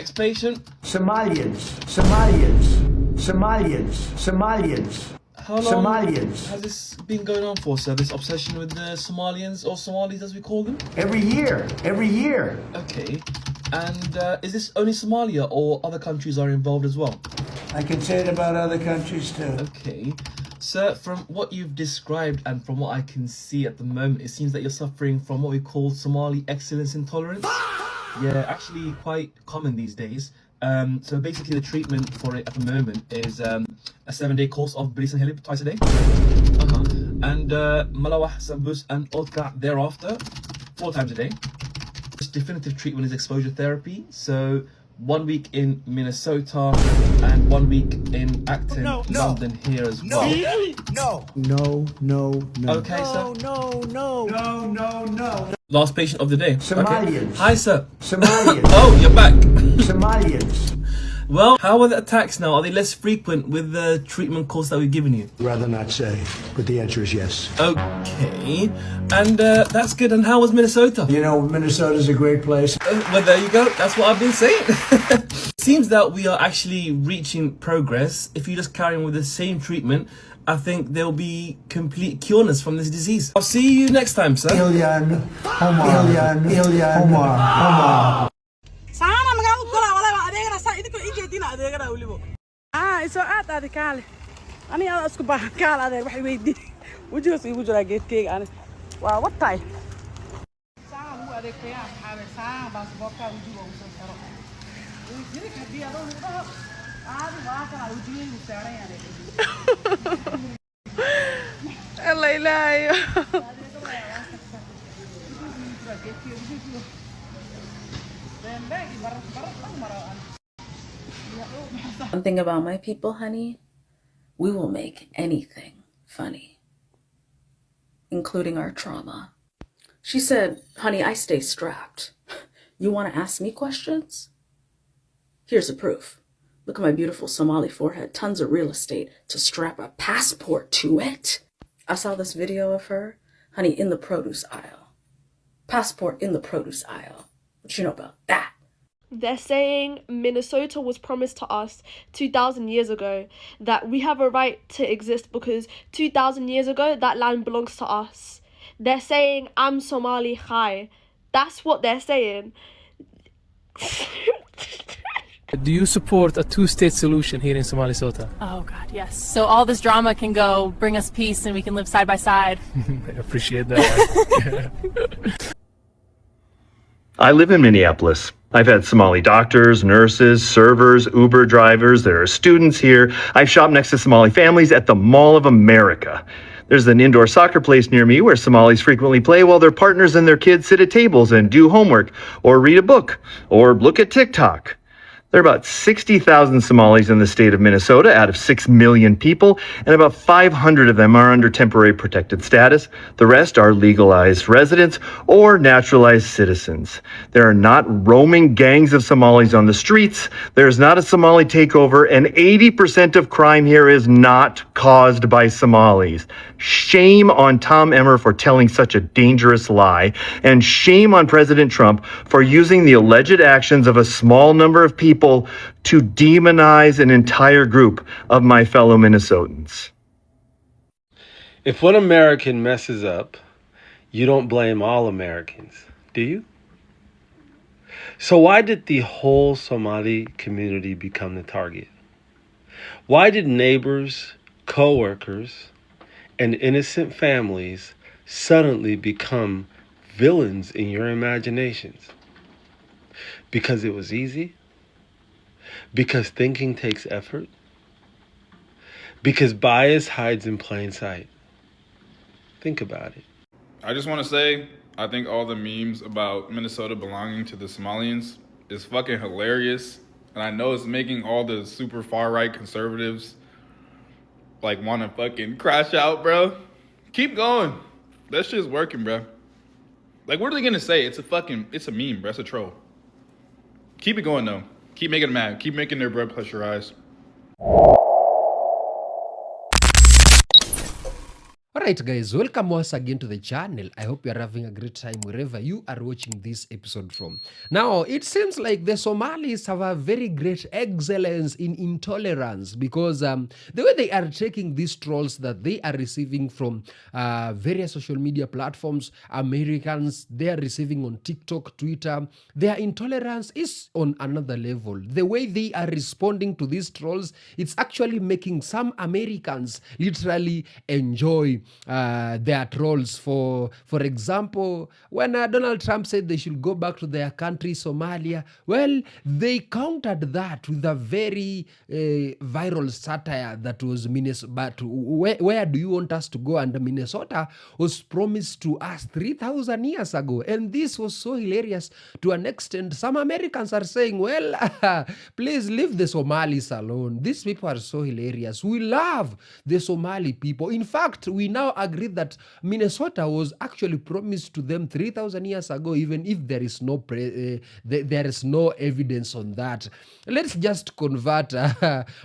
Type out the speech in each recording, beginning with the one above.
Ex-patient? Somalians. How long has this been going on for, sir? This obsession with the Somalians, or Somalis as we call them? Every year. Okay. And is this only Somalia, or other countries are involved as well? I can say it about other countries too. Okay. Sir, from what you've described and from what I can see at the moment, it seems that you're suffering from what we call Somali excellence intolerance. Yeah, actually quite common these days. So basically the treatment for it at the moment is a 7-day course of Bilis and Hilib twice a day. And Malawah, Sambus and Otka thereafter, 4 times a day. This definitive treatment is exposure therapy. So 1 week in Minnesota and 1 week in Acton, London here as well. No. Okay, sir. No. Last patient of the day. Somalians. Okay. Hi, sir. Somalians. Oh, you're back. Somalians. Well, how are the attacks now? Are they less frequent with the treatment course that we've given you? Rather not say, but the answer is yes. Okay. And that's good. And how was Minnesota? You know, Minnesota's a great place. Well, there you go. That's what I've been saying. Seems that we are actually reaching progress. If you just carry on with the same treatment, I think there'll be complete cureness from this disease. I'll see you next time, sir. Ilyan Omar. soo aad aad kaale ani aad isku baahan kaal adeer wax weydii wajigaas igu jira geedkeyga ani waa watay saan ugu adeegtaya xaabe saan baasaboorka wajiga ugu soo xiro wajiga hadii aad ugu dhaho aad waa kana wajiga ugu saaran yahay alla ilaahay One thing about my people, honey, we will make anything funny, including our trauma. She said, honey, I stay strapped. You want to ask me questions? Here's the proof. Look at my beautiful Somali forehead, tons of real estate to strap a passport to it. I saw this video of her, honey, in the produce aisle. Passport in the produce aisle. What you know about that? They're saying Minnesota was promised to us 2,000 years ago, that we have a right to exist because 2,000 years ago, that land belongs to us. They're saying, I'm Somali Khai. That's what they're saying. Do you support a two-state solution here in Somalisota? Oh God, yes. So all this drama can go, bring us peace, and we can live side by side. I appreciate that. I live in Minneapolis. I've had Somali doctors, nurses, servers, Uber drivers. There are students here. I've shopped next to Somali families at the Mall of America. There's an indoor soccer place near me where Somalis frequently play while their partners and their kids sit at tables and do homework, or read a book, or look at TikTok. There are about 60,000 Somalis in the state of Minnesota out of 6 million people, and about 500 of them are under temporary protected status. The rest are legalized residents or naturalized citizens. There are not roaming gangs of Somalis on the streets. There's not a Somali takeover, and 80% of crime here is not caused by Somalis. Shame on Tom Emmer for telling such a dangerous lie, and shame on President Trump for using the alleged actions of a small number of people to demonize an entire group of my fellow Minnesotans. If one American messes up, you don't blame all Americans, do you? So why did the whole Somali community become the target? Why did neighbors, co-workers, and innocent families suddenly become villains in your imaginations? Because it was easy? Because thinking takes effort? Because bias hides in plain sight? Think about it. I just want to say, I think all the memes about Minnesota belonging to the Somalians is fucking hilarious. And I know it's making all the super far-right conservatives like want to fucking crash out, bro. Keep going. That shit's working, bro. Like, what are they going to say? It's a meme, bro. It's a troll. Keep it going, though. Keep making them mad. Keep making their blood pressure rise. Alright guys, welcome once again to the channel. I hope you are having a great time wherever you are watching this episode from. Now, it seems like the Somalis have a very great excellence in intolerance because the way they are taking these trolls that they are receiving from various social media platforms, Americans, they are receiving on TikTok, Twitter, their intolerance is on another level. The way they are responding to these trolls, it's actually making some Americans literally enjoy their trolls. For example, when Donald Trump said they should go back to their country, Somalia, well, they countered that with a very viral satire that was Minnesota. But where do you want us to go? And Minnesota was promised to us 3,000 years ago. And this was so hilarious to an extent. Some Americans are saying, well, please leave the Somalis alone. These people are so hilarious. We love the Somali people. In fact, we now agree that Minnesota was actually promised to them 3,000 years ago, even if there is no evidence on that. Let's just convert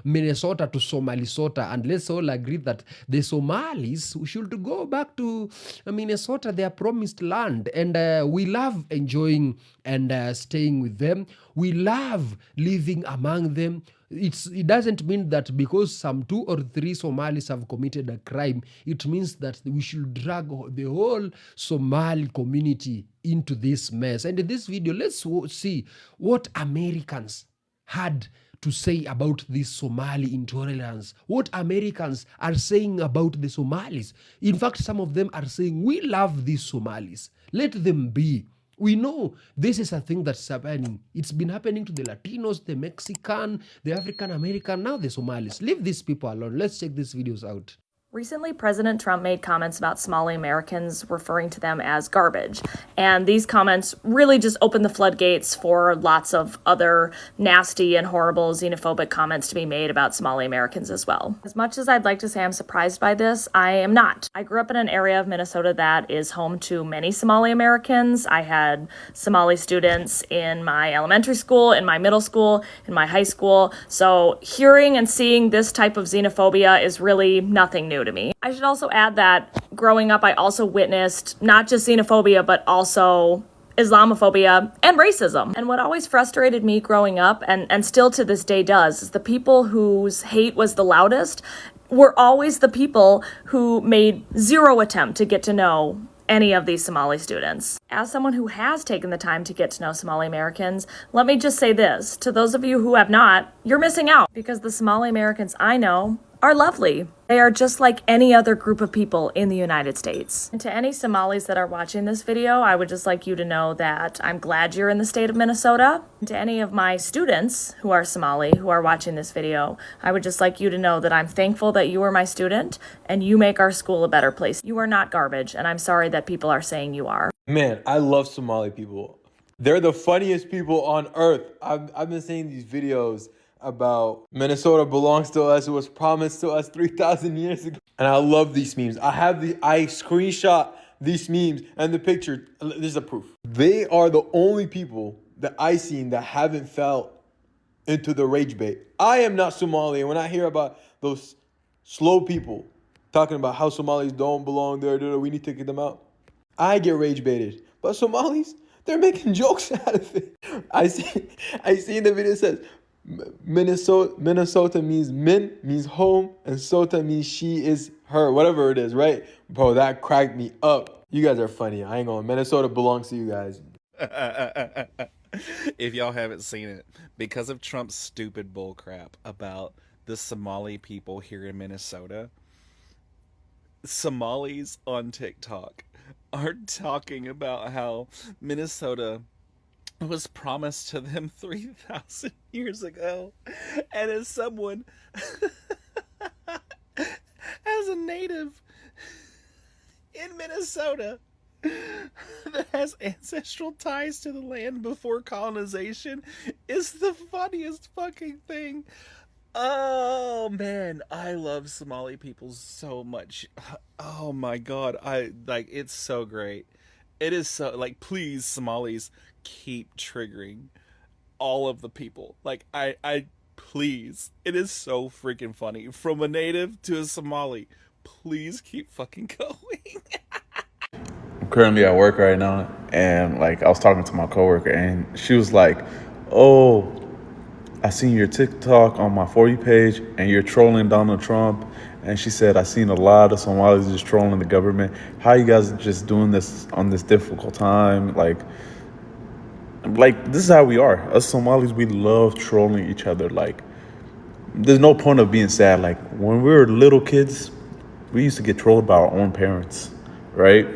Minnesota to Somalisota, and let's all agree that the Somalis should go back to Minnesota, their promised land, and we love enjoying and staying with them. We love living among them. It doesn't mean that because some 2 or 3 Somalis have committed a crime, it means that we should drag the whole Somali community into this mess. And in this video, let's see what Americans had to say about this Somali intolerance, what Americans are saying about the Somalis. In fact, some of them are saying, we love these Somalis. Let them be. We know this is a thing that's happening. It's been happening to the Latinos, the Mexican, the African American, now the Somalis. Leave these people alone. Let's check these videos out. Recently, President Trump made comments about Somali Americans, referring to them as garbage. And these comments really just opened the floodgates for lots of other nasty and horrible xenophobic comments to be made about Somali Americans as well. As much as I'd like to say I'm surprised by this, I am not. I grew up in an area of Minnesota that is home to many Somali Americans. I had Somali students in my elementary school, in my middle school, in my high school. So hearing and seeing this type of xenophobia is really nothing new to me. I should also add that growing up, I also witnessed not just xenophobia, but also Islamophobia and racism. And what always frustrated me growing up, and still to this day does, is the people whose hate was the loudest were always the people who made zero attempt to get to know any of these Somali students. As someone who has taken the time to get to know Somali Americans, let me just say this. To those of you who have not, you're missing out, because the Somali Americans I know are lovely. They are just like any other group of people in the United States. And to any Somalis that are watching this video, I would just like you to know that I'm glad you're in the state of Minnesota. And to any of my students who are Somali who are watching this video, I would just like you to know that I'm thankful that you are my student and you make our school a better place. You are not garbage, and I'm sorry that people are saying you are. Man, I love Somali people. They're the funniest people on earth. I've been seeing these videos about Minnesota belongs to us. It was promised to us 3,000 years ago. And I love these memes. I screenshot these memes and the picture. This is the proof. They are the only people that I seen that haven't fell into the rage bait. I am not Somali. And when I hear about those slow people talking about how Somalis don't belong there, we need to kick them out, I get rage baited. But Somalis, they're making jokes out of it. I see in the video it says, Minnesota means home, and Sota means she is her, whatever it is, right? Bro, that cracked me up. You guys are funny. I ain't gonna. Minnesota belongs to you guys. If y'all haven't seen it, because of Trump's stupid bullcrap about the Somali people here in Minnesota, Somalis on TikTok are talking about how Minnesota was promised to them 3,000 years ago. And as someone, as a native in Minnesota that has ancestral ties to the land before colonization, is the funniest fucking thing. Oh man, I love Somali people so much. Oh my god, it's so great. It is so, like, please, Somalis, keep triggering all of the people. Like, I please, it is so freaking funny. From a native to a Somali, Please keep fucking going. I'm currently at work right now, and like I was talking to my coworker, and she was like, "Oh, I seen your TikTok on my For You page, and you're trolling Donald Trump." And she said, "I seen a lot of Somalis just trolling the government. How you guys just doing this on this difficult time? Like this is how we are. Us Somalis, we love trolling each other. Like, there's no point of being sad. Like when we were little kids, we used to get trolled by our own parents, right?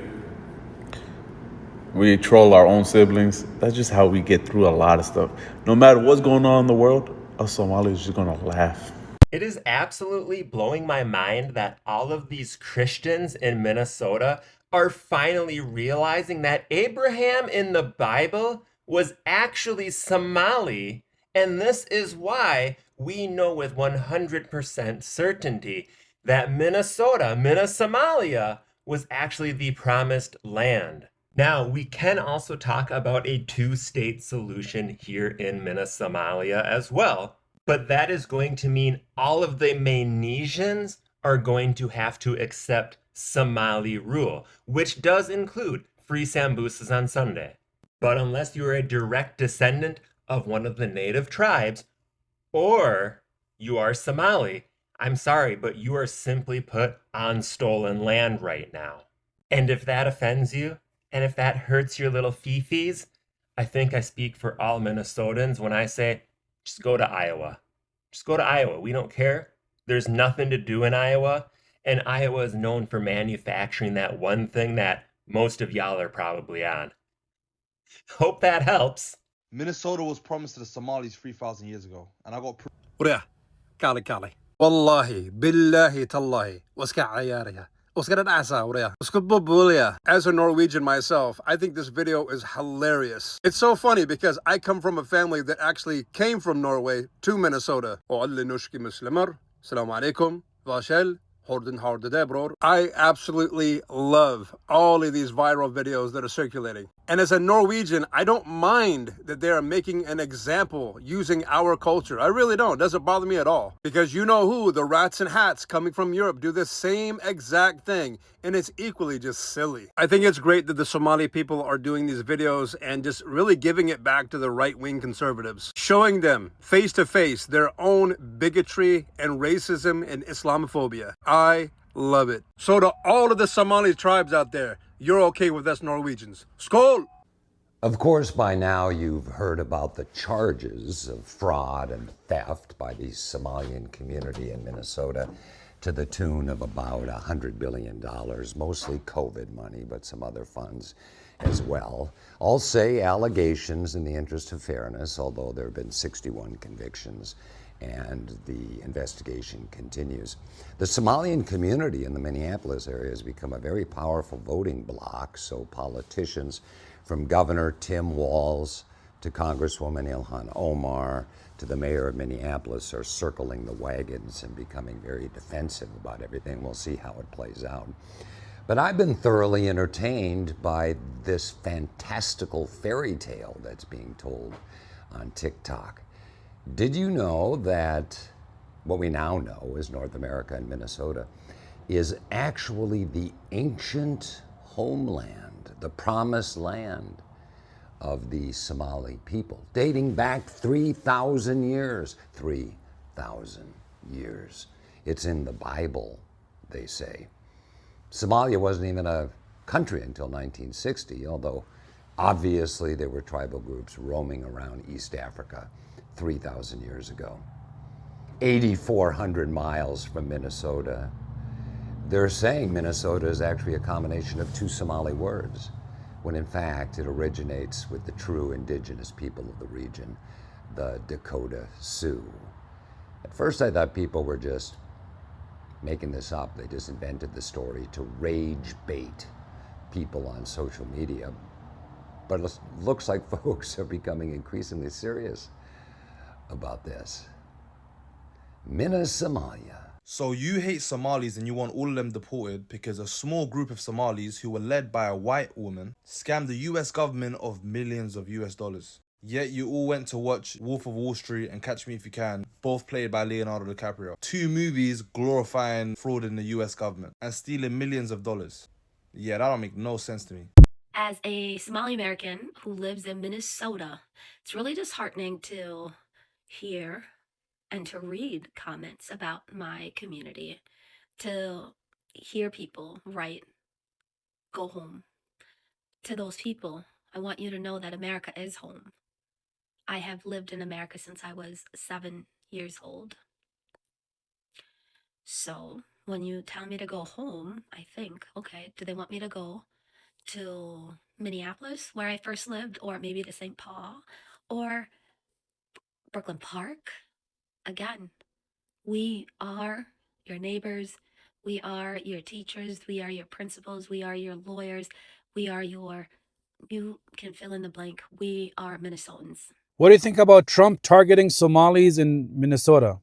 We troll our own siblings. That's just how we get through a lot of stuff. No matter what's going on in the world, us Somalis are just gonna laugh." It is absolutely blowing my mind that all of these Christians in Minnesota are finally realizing that Abraham in the Bible was actually Somali. And this is why we know with 100% certainty that Minnesota, Somalia, was actually the promised land. Now, we can also talk about a two-state solution here in Somalia as well. But that is going to mean all of the Maynesians are going to have to accept Somali rule, which does include free sambusas on Sunday. But unless you are a direct descendant of one of the native tribes, or you are Somali, I'm sorry, but you are simply put on stolen land right now. And if that offends you, and if that hurts your little fifis, I think I speak for all Minnesotans when I say, just go to Iowa. Just go to Iowa. We don't care. There's nothing to do in Iowa. And Iowa is known for manufacturing that one thing that most of y'all are probably on. Hope that helps. Minnesota was promised to the Somalis 3,000 years ago. And I got proof. وريا كالي والله بالله تالله واسكا عياريا واسكا نعسا وريا واسكا بوبوليا. As a Norwegian myself, I think this video is hilarious. It's so funny because I come from a family that actually came from Norway to Minnesota. وعلي نشكي مسلمر السلام عليكم فاشل. I absolutely love all of these viral videos that are circulating. And as a Norwegian, I don't mind that they are making an example using our culture. I really don't. It doesn't bother me at all. Because you know who? The rats and hats coming from Europe do the same exact thing. And it's equally just silly. I think it's great that the Somali people are doing these videos and just really giving it back to the right-wing conservatives. Showing them face to face their own bigotry and racism and Islamophobia. I love it. So to all of the Somali tribes out there, you're okay with us Norwegians. Skål! Of course, by now you've heard about the charges of fraud and theft by the Somalian community in Minnesota to the tune of about $100 billion, mostly COVID money, but some other funds as well. I'll say allegations in the interest of fairness, although there have been 61 convictions and the investigation continues. The Somalian community in the Minneapolis area has become a very powerful voting bloc, so politicians from Governor Tim Walz to Congresswoman Ilhan Omar to the mayor of Minneapolis are circling the wagons and becoming very defensive about everything. We'll see how it plays out. But I've been thoroughly entertained by this fantastical fairy tale that's being told on TikTok. Did you know that what we now know as North America and Minnesota is actually the ancient homeland, the promised land of the Somali people, dating back 3,000 years. 3,000 years. It's in the Bible, they say. Somalia wasn't even a country until 1960, although obviously there were tribal groups roaming around East Africa 3,000 years ago. 8,400 miles from Minnesota. They're saying Minnesota is actually a combination of two Somali words, when in fact it originates with the true indigenous people of the region, the Dakota Sioux. At first I thought people were just making this up. They just invented the story to rage bait people on social media. But it looks like folks are becoming increasingly serious about this. Somalia. So you hate Somalis and you want all of them deported because a small group of Somalis who were led by a white woman scammed the US government of millions of US dollars. Yet you all went to watch Wolf of Wall Street and Catch Me If You Can, both played by Leonardo DiCaprio. 2 movies glorifying fraud in the US government and stealing millions of dollars. Yeah, that don't make no sense to me. As a Somali American who lives in Minnesota, it's really disheartening to hear and to read comments about my community, to hear people write, "Go home." To those people, I want you to know that America is home. I have lived in America since I was 7 years old. So when you tell me to go home, I think, okay, do they want me to go to Minneapolis, where I first lived, or maybe to St. Paul, or Brooklyn Park? Again, we are your neighbors, we are your teachers, we are your principals, we are your lawyers, we are your, you can fill in the blank, we are Minnesotans. What do you think about Trump targeting Somalis in Minnesota?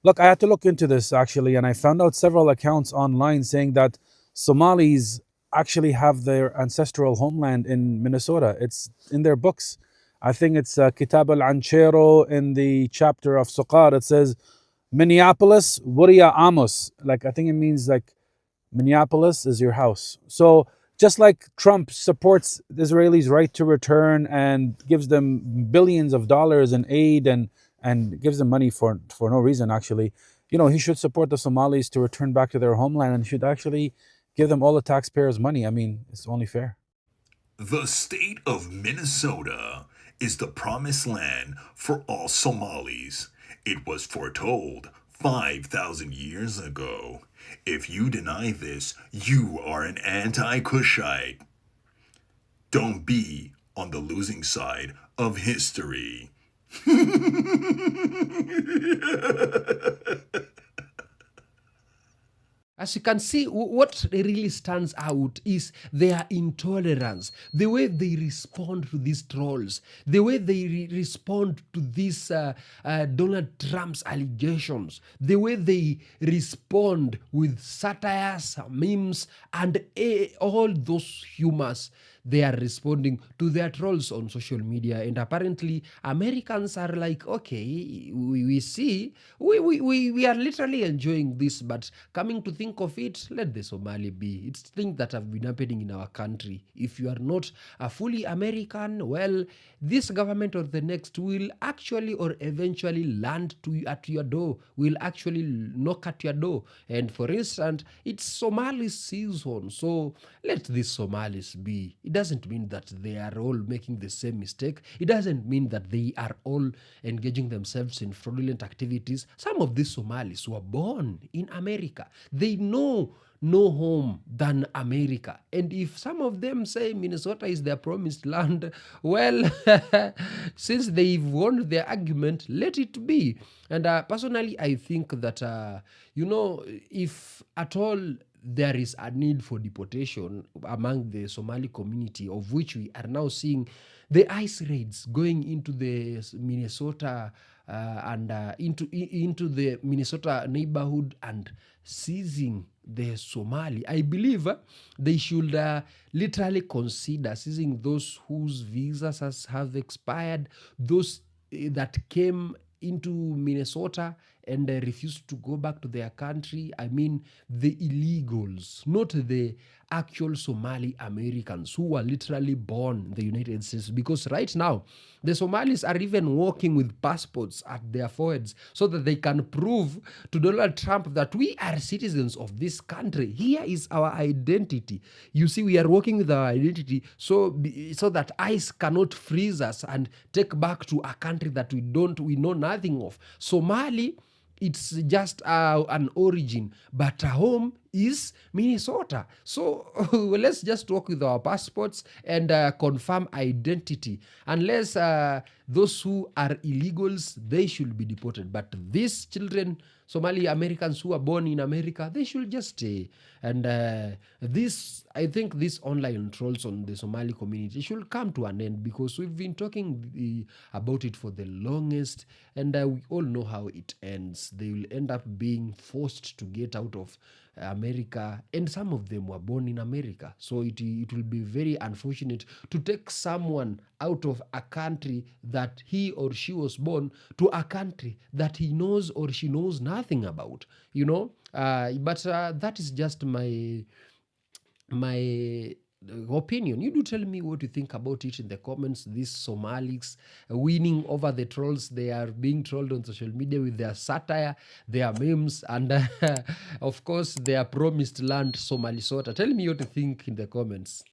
Look, I had to look into this actually, and I found out several accounts online saying that Somalis actually have their ancestral homeland in Minnesota. It's in their books. I think it's Kitab al-Anchero in the chapter of Suqar. It says, Minneapolis, Wuria Amos. Like, I think it means like Minneapolis is your house. So just like Trump supports the Israelis' right to return and gives them billions of dollars in aid and gives them money for no reason, actually, you know, he should support the Somalis to return back to their homeland and should actually give them all the taxpayers' money. I mean, it's only fair. The state of Minnesota is the promised land for all Somalis. It was foretold 5,000 years ago. If you deny this, you are an anti-Cushite. Don't be on the losing side of history. As you can see, what really stands out is their intolerance, the way they respond to these trolls, the way they respond to these Donald Trump's allegations, the way they respond with satires, memes, and all those humors. They are responding to their trolls on social media, and apparently Americans are like, okay, we see, we are literally enjoying this, but coming to think of it, let the Somali be. It's things that have been happening in our country. If you are not a fully American, well, this government or the next will actually or eventually land at your door, will actually knock at your door. And for instance, it's Somali season, so let these Somalis be. It doesn't mean that they are all making the same mistake. It doesn't mean that they are all engaging themselves in fraudulent activities. Some of these Somalis were born in America. They know no home than America. And if some of them say Minnesota is their promised land, well, since they've won their argument, let it be. And personally, I think that, if at all there is a need for deportation among the Somali community, of which we are now seeing the ICE raids going into the Minnesota and into the Minnesota neighborhood and seizing the Somali. I believe they should literally consider seizing those whose visas have expired, those that came into Minnesota and refused to go back to their country. I mean, the illegals, not the actual Somali Americans who were literally born in the United States. Because right now, the Somalis are even walking with passports at their foreheads so that they can prove to Donald Trump that we are citizens of this country. Here is our identity. You see, we are working with our identity so that ICE cannot freeze us and take back to a country that we know nothing of. Somali, it's just an origin, but a home is Minnesota. So let's just work with our passports and confirm identity. Unless those who are illegals, they should be deported. But these children, Somali Americans who are born in America, they should just stay. And I think these online trolls on the Somali community should come to an end, because we've been talking about it for the longest, and we all know how it ends. They will end up being forced to get out of America, and some of them were born in America. So it will be very unfortunate to take someone out of a country that he or she was born to a country that he knows or she knows nothing about, you know. But that is just my opinion. You do tell me what you think about it in the comments. These Somalis winning over the trolls. They are being trolled on social media with their satire, their memes, and of course their promised land, Somali Sota. Tell me what you think in the comments.